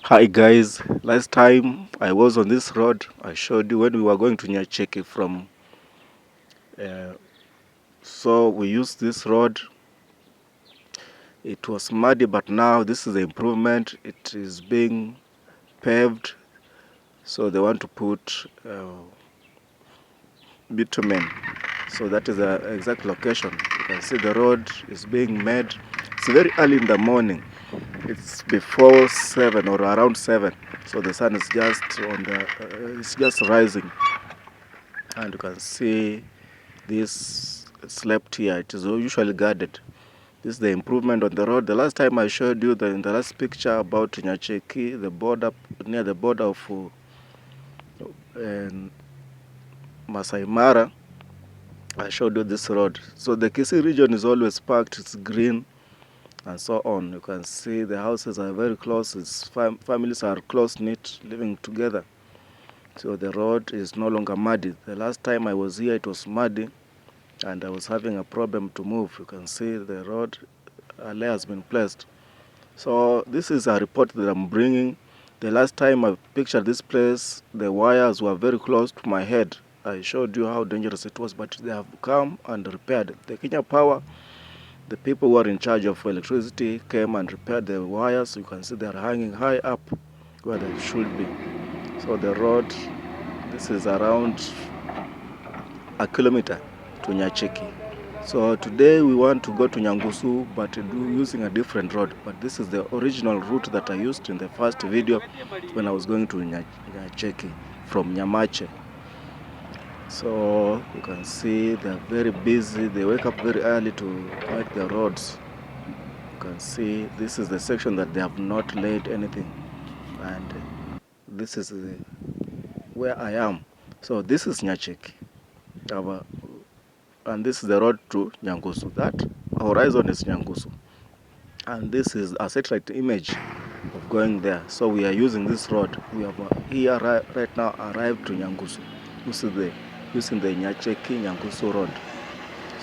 Hi guys, last time I was on this road, I showed you when we were going to Nyacheki from, uh, so we used this road. It was muddy, but now this is the improvement. It is being paved, so they want to put bitumen. So that is the exact location. You can see the road is being made. It's very early in the morning. It's before 7 or around 7. So the sun is just on the, it's just rising. And you can see this slept here. It is usually guarded. This is the improvement on the road. The last time I showed you in the last picture about Nyacheki, the border, near the border of Maasai Mara, I showed you this road. So the Kisii region is always parked, it's green and so on. You can see the houses are very close, families are close-knit, living together. So the road is no longer muddy. The last time I was here, it was muddy and I was having a problem to move. You can see the road layer has been placed. So this is a report that I'm bringing. The last time I pictured this place, the wires were very close to my head. I showed you how dangerous it was, but they have come and repaired. The Kenya Power, the people who are in charge of electricity, came and repaired the wires. You can see they are hanging high up where they should be. So the road, this is around a kilometer to Nyacheki. So today we want to go to Nyangusu, but using a different road. But this is the original route that I used in the first video when I was going to Nyacheki from Nyamache. So you can see they're very busy. They wake up very early to make the roads. You can see this is the section that they have not laid anything. And this is where I am. So this is Nyacheki. And this is the road to Nyangusu. That horizon is Nyangusu. And this is a satellite image of going there. So we are using this road. We have here right now arrived to Nyangusu. Using the Nyacheki Nyangusu road.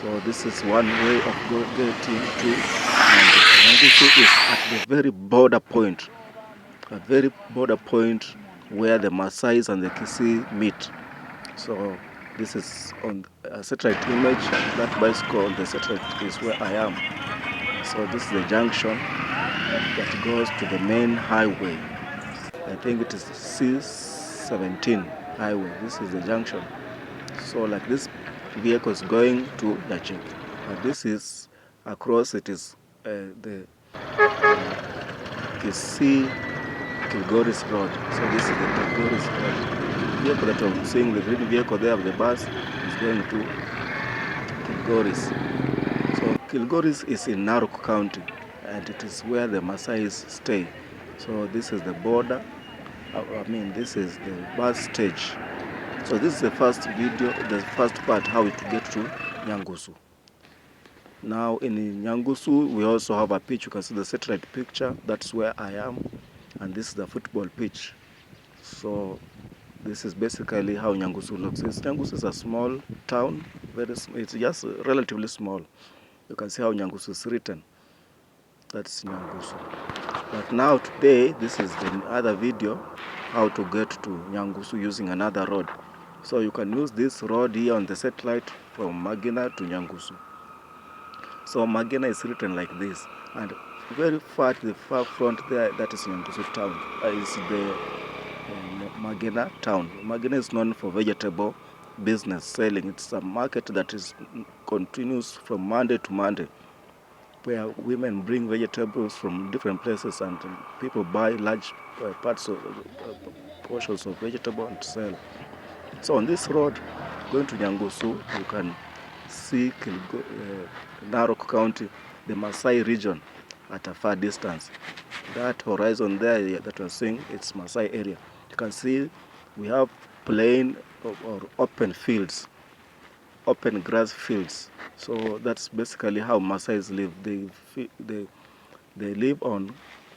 So this is one way of getting to Nyangusu. Nyangusu is at the very border point. A very border point where the Maasais and the Kisii meet. So this is on a satellite image. That bicycle on the satellite is where I am. So this is the junction that goes to the main highway. I think it is C17 highway. This is the junction. So like this vehicle is going to Nyacheki. And this is across, it is the Kisii Kilgoris Road. So this is the Kilgoris Road. The vehicle that I'm seeing, the green vehicle there of the bus, is going to Kilgoris. So Kilgoris is in Narok County, and it is where the Maasais stay. So this is the border. This is the bus stage. So this is the first video, the first part, how to get to Nyangusu. Now in Nyangusu, we also have a pitch. You can see the satellite picture. That's where I am, and this is the football pitch. So this is basically how Nyangusu looks. Nyangusu is a small town. It's just relatively small. You can see how Nyangusu is written. That's Nyangusu. But now today, this is the other video, how to get to Nyangusu using another road. So you can use this road here on the satellite from Magina to Nyangusu. So Magina is written like this, and very far at the far front there, that is Nyangusu town. Is the Magina town. Magina is known for vegetable business selling. It's a market that is continuous from Monday to Monday, where women bring vegetables from different places and people buy large portions of vegetable and sell. So on this road going to Nyangusu, you can see Narok County, the Maasai region at a far distance. That horizon there that we're seeing, it's Maasai area. You can see we have plain or open fields, open grass fields. So that's basically how Maasais live. They live on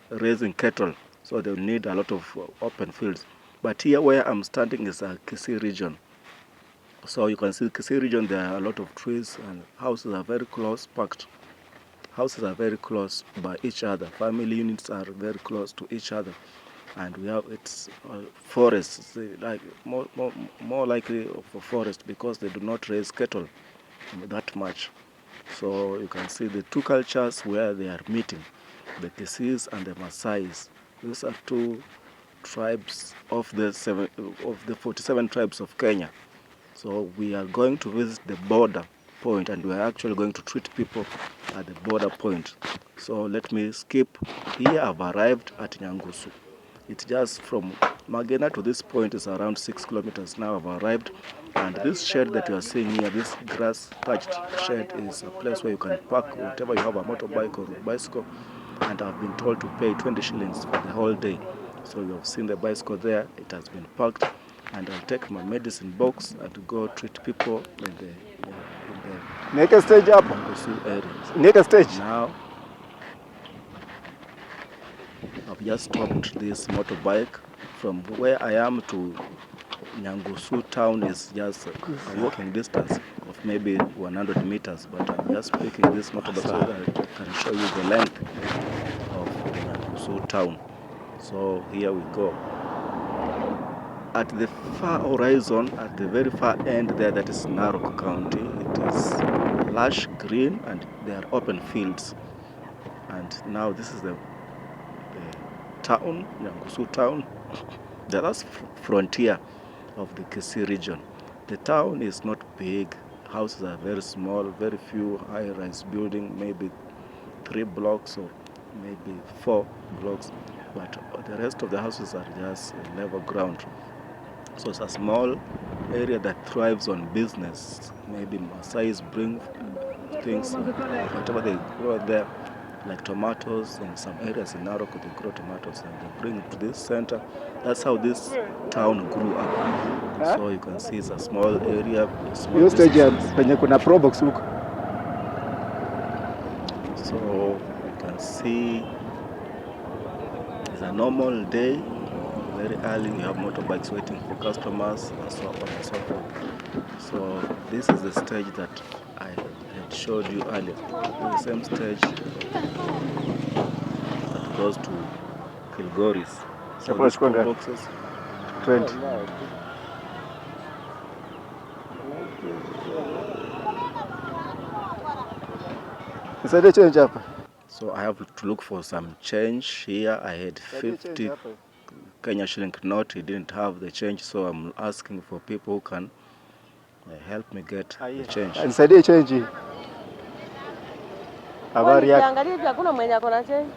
raising cattle, so they need a lot of open fields. But here where I'm standing is a Kisii region. So you can see Kisii region, there are a lot of trees and houses are very close packed. Houses are very close by each other. Family units are very close to each other. and we have it's forests, like more likely for forest because they do not raise cattle that much. So you can see the two cultures where they are meeting, the Kisis and the Maasais. These are two tribes of the 47 tribes of Kenya. So we are going to visit the border point, and we are actually going to treat people at the border point. So let me skip. Here I've arrived at Nyangusu. It's just from Magena to this point is around 6 kilometers. Now I've arrived, and this shed that you are seeing here, this grass thatched shed, is a place where you can park whatever you have, a motorbike or a bicycle, and I've been told to pay 20 shillings for the whole day. So you have seen the bicycle there, it has been parked, and I'll take my medicine box and go treat people in the Make a stage up. area. Make a stage. Now I've just stopped this motorbike. From where I am to Nyangusu town is just a walking distance of maybe 100 meters, but I'm just picking this motorbike so that I can show you the length of the Nyangusu town. So here we go. At the far horizon, at the very far end there, that is Narok County. It is lush green and there are open fields. And now this is the town, Nyangusu town, the last frontier of the Kisii region. The town is not big. Houses are very small, very few high-rise buildings, maybe 3 blocks or maybe 4 blocks, but the rest of the houses are just level ground. So it's a small area that thrives on business. Maybe Maasais bring things, whatever they grow there, like tomatoes. In some areas in Narok, they grow tomatoes and they bring it to this center. That's how this town grew up. So you can see it's a small area. Hiyo stage penye kuna probox huko. So you can see it's a normal day. Very early, we have motorbikes waiting for customers and so on and so forth. So this is the stage that I had showed you earlier. The same stage that goes to Kilgoris. So these two boxes, 20. Nisaidie change hapa. So I have to look for some change here. I had 50 Kenya shilling note. He didn't have the change, so I'm asking for people who can help me get the change. Nisaidie change. Habari yako? Niangalie hivi hakuna mwenye ako na change.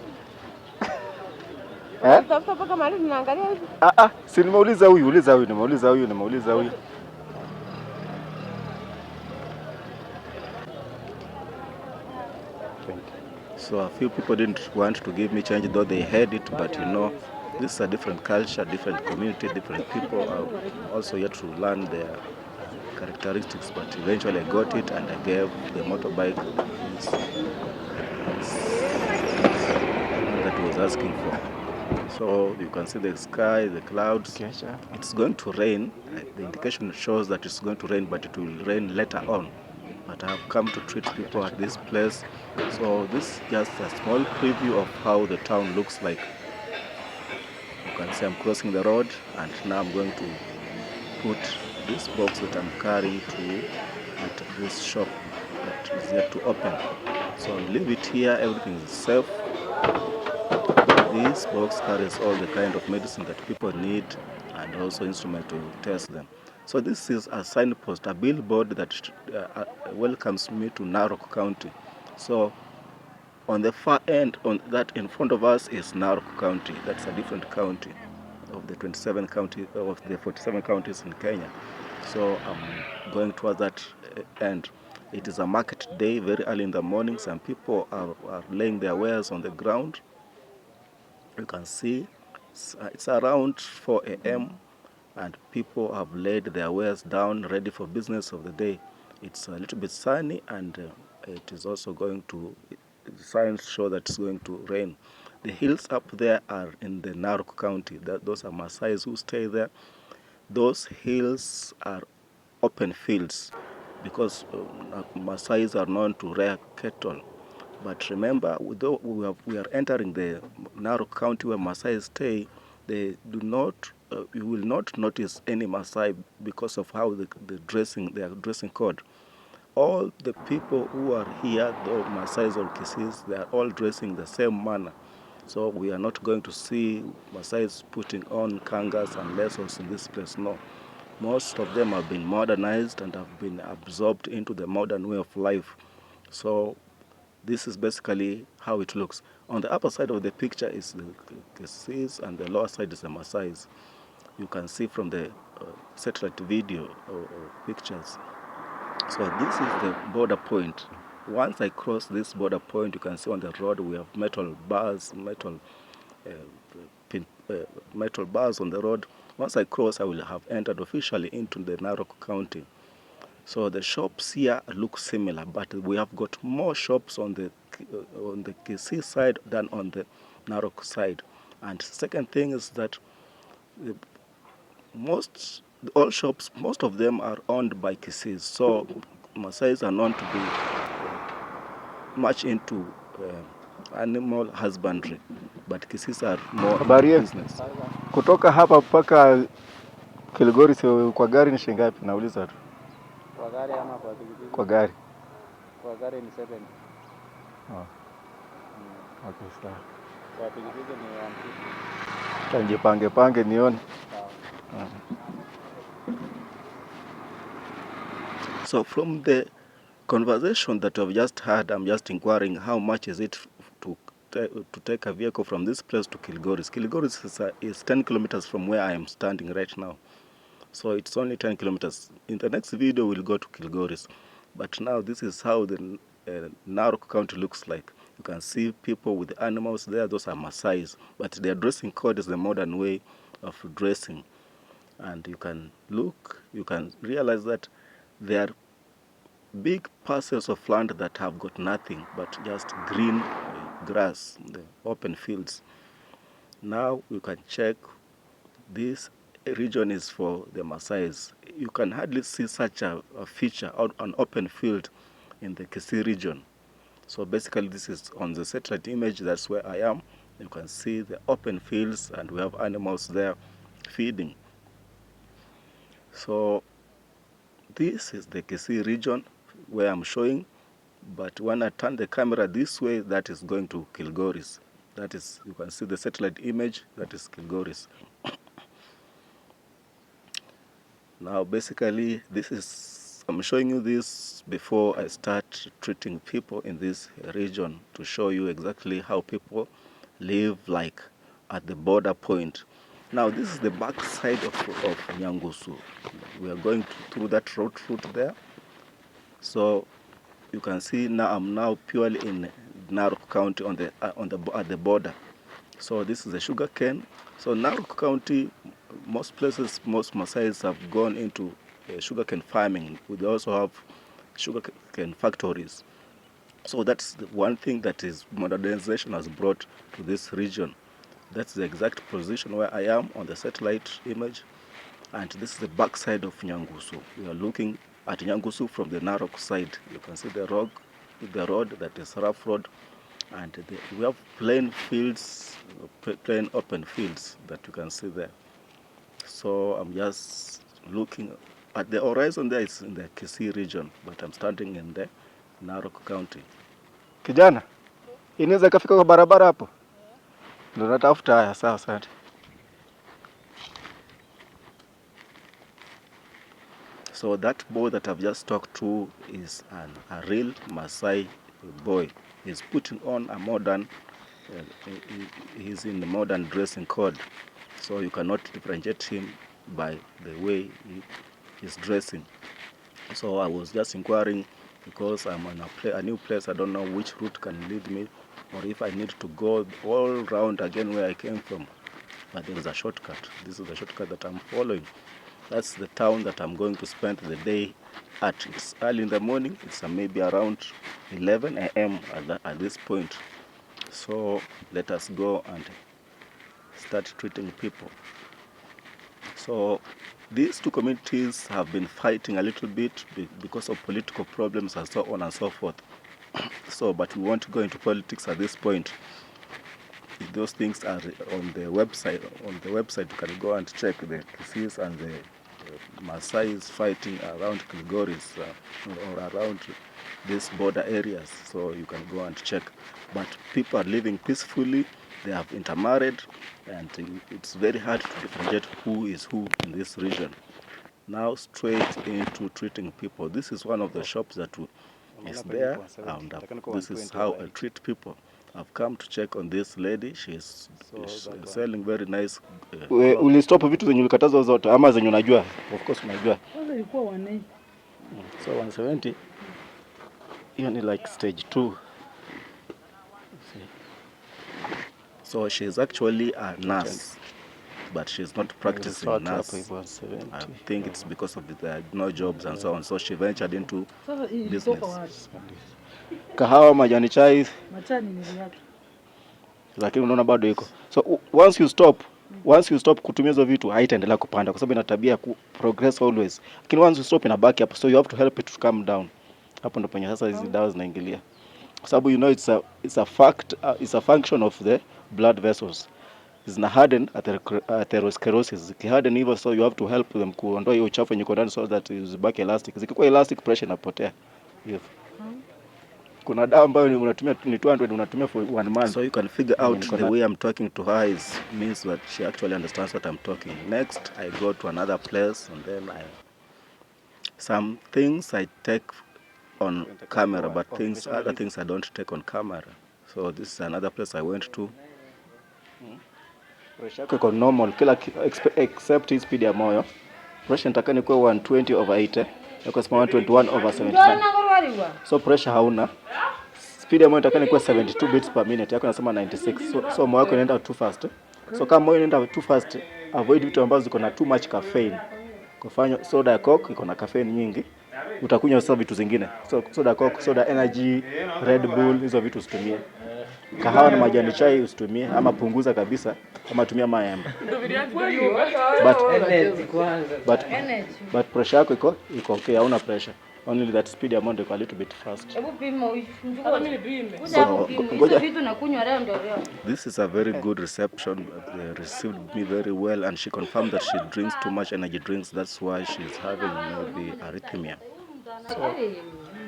Tafuta paka mahali tunaangalia hivi. Si nimeuliza huyu, nimeuliza huyu. So a few people didn't want to give me change, though they had it, but you know, this is a different culture, different community, different people are also yet to learn their characteristics, but eventually I got it and I gave the motorbike that he was asking for. So you can see the sky, the clouds. It's going to rain. The indication shows that it's going to rain, but it will rain later on. But I have come to treat people at this place. So this is just a small preview of how the town looks like. You can see I'm crossing the road, and now I'm going to put this box that I'm carrying at this shop that is yet to open. So I'll leave it here, everything is safe. This box carries all the kind of medicine that people need and also instrument to test them. So this is a signpost, a billboard that welcomes me to Narok County. So on the far end, on that in front of us is Narok County. That's a different county of the 27 counties of the 47 counties in Kenya. So I'm going towards that end. It is a market day, very early in the morning. Some people are laying their wares on the ground. You can see it's around 4 a.m. and people have laid their wares down, ready for business of the day. It's a little bit sunny, and it is also going to, the signs show that it's going to rain. The hills up there are in the Narok County. Those are Maasais who stay there. Those hills are open fields because Maasais are known to rear cattle. But remember, though we are entering the Narok County where Maasai stay, they do not, you will not notice any Maasai because of how their dressing code. All the people who are here, the Maasais or Kisiis, they are all dressing the same manner. So we are not going to see Maasais putting on kangas and lesos in this place, no. Most of them have been modernized and have been absorbed into the modern way of life. So this is basically how it looks. On the upper side of the picture is the Kisiis and the lower side is the Maasais. You can see from the satellite video or pictures. So this is the border point. Once I cross this border point, you can see on the road we have metal bars, metal bars on the road. Once I cross, I will have entered officially into the Narok County. So the shops here look similar, but we have got more shops on the Kisii side than on the Narok side. And second thing is that all shops, most of them are owned by Kisii. So Maasais are known to be much into animal husbandry, but Kisii are more into business. Kutoka hapa mpaka Kilgoris kwa gari ni shilingi ngapi? Nauliza tu. Kwa gari ama kwa pikipiki? Kwa gari. Kwa gari ni 70. Oh. Okay, sawa. Kwa pikipiki ni 150. Tanjipange nione. So from the conversation that we've just had, I'm just inquiring how much is it to take a vehicle from this place to Kilgoris. Kilgoris is 10 kilometers from where I am standing right now. So it's only 10 kilometers. In the next video, we'll go to Kilgoris. But now this is how the Narok County looks like. You can see people with animals there. Those are Maasais. But their dressing code is the modern way of dressing. And you can look, you can realize that there are big parcels of land that have got nothing but just green grass, the open fields. Now you can check, this region is for the Maasais. You can hardly see such a feature out an open field in the Kisii region. So basically this is on the satellite image, that's where I am. You can see the open fields and we have animals there feeding. So this is the Kisii region where I'm showing, but when I turn the camera this way, that is going to Kilgoris. That is, you can see the satellite image, that is Kilgoris. Now basically I'm showing you this before I start treating people in this region to show you exactly how people live like at the border point. Now this is the back side of Nyangusu. We are going through that route there. So you can see now I'm now purely in Narok County at the border. So this is the sugar cane. So Narok County, most places, most Maasais have gone into sugarcane farming. They also have sugarcane factories. So that's the one thing that is modernization has brought to this region. That's the exact position where I am on the satellite image. And this is the back side of Nyangusu. We are looking at Nyangusu from the Narok side. You can see the road that is rough road. And we have plain fields, plain open fields that you can see there. So I'm just looking at the horizon there is in the Kisii region, but I'm standing in the Narok County. Kijana, inaweza kafika kwa barabara hapo? Ndio natafuta. Haya, sawa, asante. So that boy that I've just talked to is a real Maasai boy. He's putting on a modern, he's in the modern dressing code. So you cannot differentiate him by the way he's dressing. So I was just inquiring because I'm on a new place. I don't know which route can lead me or if I need to go all round again where I came from. But there is a shortcut. This is the shortcut that I'm following. That's the town that I'm going to spend the day at. It's early in the morning. It's maybe around 11 a.m. at this point. So let us go and start treating people. So these two communities have been fighting a little bit because of political problems and so on and so forth. So, but we won't go into politics at this point. those things are on the website. On the website, you can go and check the Kisii and the Maasai fighting around Kilgoris or around these border areas. So you can go and check. But people are living peacefully. They have intermarried, and it's very hard to differentiate who is who in this region. Now straight into treating people. This is one of the shops that is there, and this is how I treat people. I've come to check on this lady. She's selling very nice. Ulistop vitu zenye ulikatazwa zote ama zenye unajua? Of course unajua. Kwanza ilikuwa 180. So 170. Hiyo ni like stage 2. So she's actually a nurse, but she's not practicing nurse. I think it's because of the no jobs and so on. So she ventured into business. Kahawa, majani chai, Machani niliacha. lakini unaona bado iko. So once you stop kutumia hizo vitu haitaendelea kupanda kwa sababu ina tabia ku progress always. Lakini once you stop inabaki hapo, so you have to help it to come down. Hapo ndo penye sasa hizi dawa zinaingilia. Kwa sababu you know it's a function of the blood vessels. Zina harden atherosclerosis. Zikiharden hivyo, so you have to help them kuondoa hiyo uchafu yenye iko ndani so that zibaki elastic. Zikikuwa elastic, pressure inapotea. Yes. Kuna dawa ambayo unatumia ni 200 unatumia for 1 month. So you can figure out the way I'm talking to her means that she actually understands what I'm talking. Next, I go to another place, and then some things I take on camera, but other things I don't take on camera. So this is another place I went to. Pressure yako iko normal kila except hii speed ya moyo. Pressure nataka ni kwa 120/80. Yako sema 121/79. So pressure hauna. Speed ya moyo nataka ni kwa 72 beats per minute. Yako nasema 96. So moyo wako inaenda too fast. So kama moyo inaenda too fast, avoid vitu ambazo ziko na too much caffeine. Kufanya soda ya coke iko na caffeine nyingi. Utakunywa sasa vitu zingine. So soda coke, soda energy, Red Bull, hizo vitu usitumie. Kahawa na majani chai usitumie ama punguza kabisa ama tumia maembe. But pressure yako iko okay, hauna pressure. Only that speed amount iko a little bit fast. So, this is a very good reception. They received me very well, and she confirmed that she drinks too much energy drinks. That's why she's having maybe arrhythmia. So,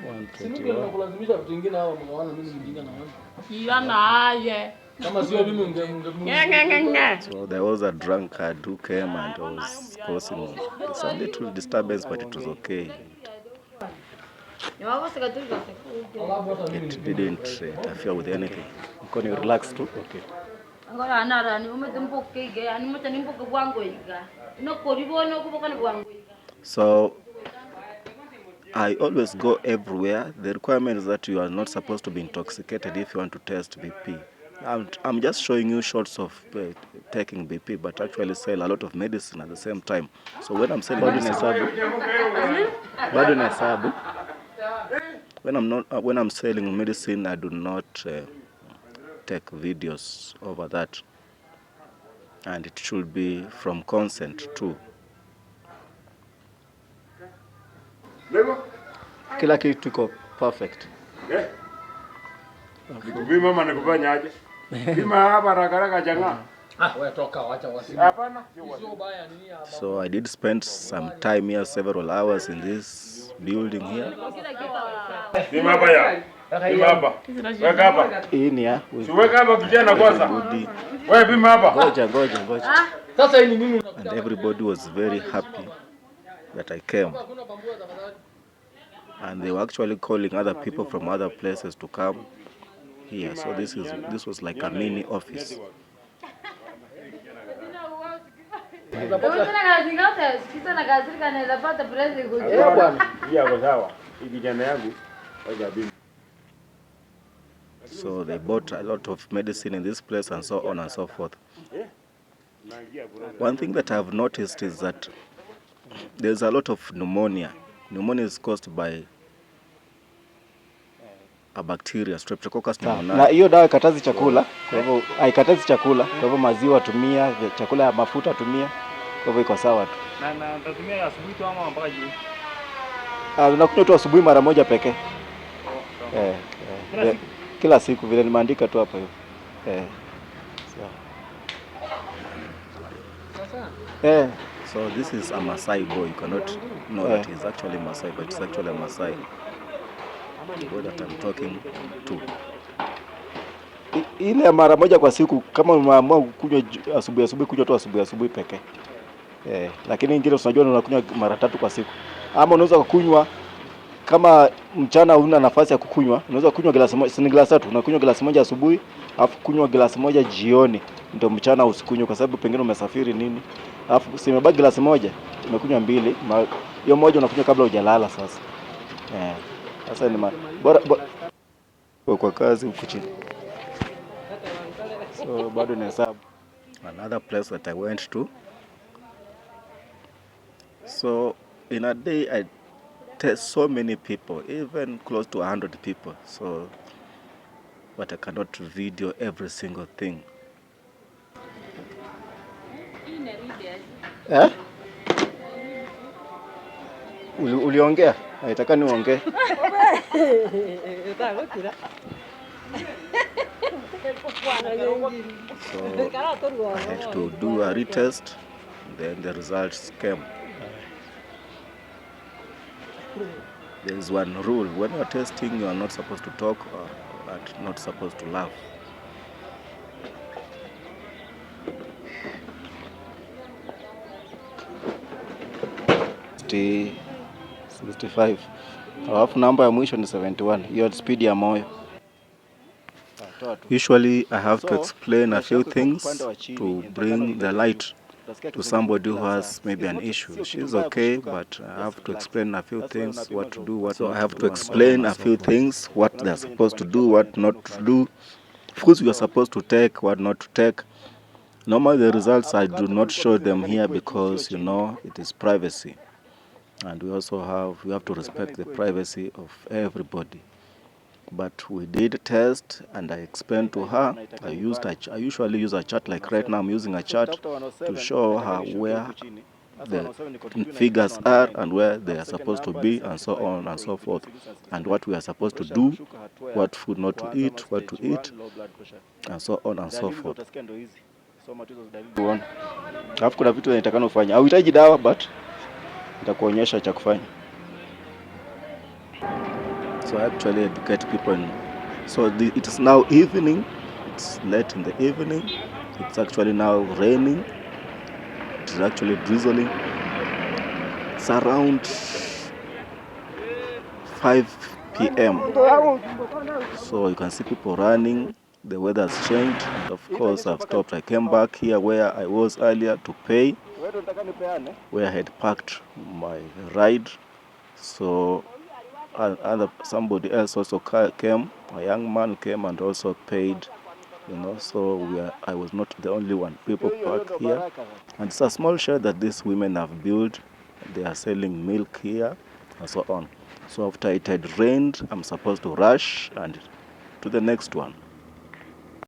121. So there was a drunkard who came and was causing some little disturbance, but it was okay. It didn't interfere with anything. Can you relax too? Okay. So I always go everywhere. The requirement is that you are not supposed to be intoxicated if you want to test BP. I'm just showing you shots of taking BP, but actually sell a lot of medicine at the same time. So when I'm selling when I'm selling medicine, I do not take videos over that, and it should be from consent too. Kila kitu iko perfect. Nikupima ama nikufanya aje? Pima hapa rakaraka changa. Wewe toka acha wasi. Hapana. So I did spend some time here, several hours in this building here. Pima hapa ya. Pima hapa. Weka hapa. Hii ni ya. Weka hapa kijana kwanza. Wewe pima hapa. Ngoja. Sasa hii ni nini? And everybody was very happy that I came. And they were actually calling other people from other places to come here. So this was like a mini office. So they bought a lot of medicine in this place and so on and so forth. One thing that I've noticed is that there's a lot of pneumonia. Pneumonia is caused by a bacteria, Streptococcus pneumoniae. Na hiyo dawa katazi chakula, kwa hivyo haikatazi chakula, kwa hivyo maziwa tumia, chakula ya mafuta tumia, kwa hivyo iko sawa tu. Na nitatumia asubuhi tu ama mpaka jioni? Unakunywa tu asubuhi mara moja pekee. Kila siku vile nimeandika tu hapo hiyo. Eh, So this is a Maasai boy. You cannot know that he's actually Maasai, but it's actually a Maasai boy that I'm talking to. ile mara moja kwa siku kama umeamua kunywa asubuhi kunywa tu asubuhi pekee. Lakini ingine unajua unakunywa mara 3 kwa siku. Ama unaweza kukunywa kama mchana huna nafasi ya kukunywa, unaweza kunywa glasi moja, si glasi 3, unakunywa glasi moja asubuhi, alafu kunywa glasi moja jioni, ndio mchana usikunywe kwa sababu pengine umesafiri nini. Alafu simebaki glasi moja, umekunywa 2, hiyo moja unakunywa kabla hujalala sasa. Sasa ni bora kwa kazi huko chini. So bado ni hesabu. Another place that I went to. So in a day I test so many people, even close to 100 people. So, but I cannot video every single thing. Uliongea? Naitaka niongee. So I had to do a retest, then the results came. There is one rule: when you are testing, you are not supposed to talk or not supposed to laugh. Sti 65. Alafu namba ya mwisho ni 71. Hiyo speed ya moyo. Usually I have to explain a few things to bring the light to somebody who has maybe an issue. She's okay, but I have to explain a few things, what to do, what not to do. So I have to explain a few things, what they're supposed to do, what not to do, foods you are supposed to take, what not to take. Normally the results I do not show them here because, you know, it is privacy. And we have to respect the privacy of everybody. But we did a test, and I explained to her. I usually use a chart, like right now I'm using a chart to show her where the figures are and where they are supposed to be, and so on and so forth, and what we are supposed to do, what food not to eat, what to eat, and so on and so forth. Alafu kuna vitu nitakano kufanya. Hauhitaji dawa, but nitakuonyesha cha kufanya. So I actually educate people. So it is now evening. It's late in the evening. It's actually now raining. It is actually drizzling. It's around 5 p.m. So you can see people running. The weather has changed. And of course, I've stopped. I came back here where I was earlier to pay, where I had parked my ride. So somebody else also came, a young man came and also paid, you know, so I was not the only one. People parked here, and it's a small shed that these women have built. They are selling milk here and so on. So after it had rained, I'm supposed to rush and to the next one.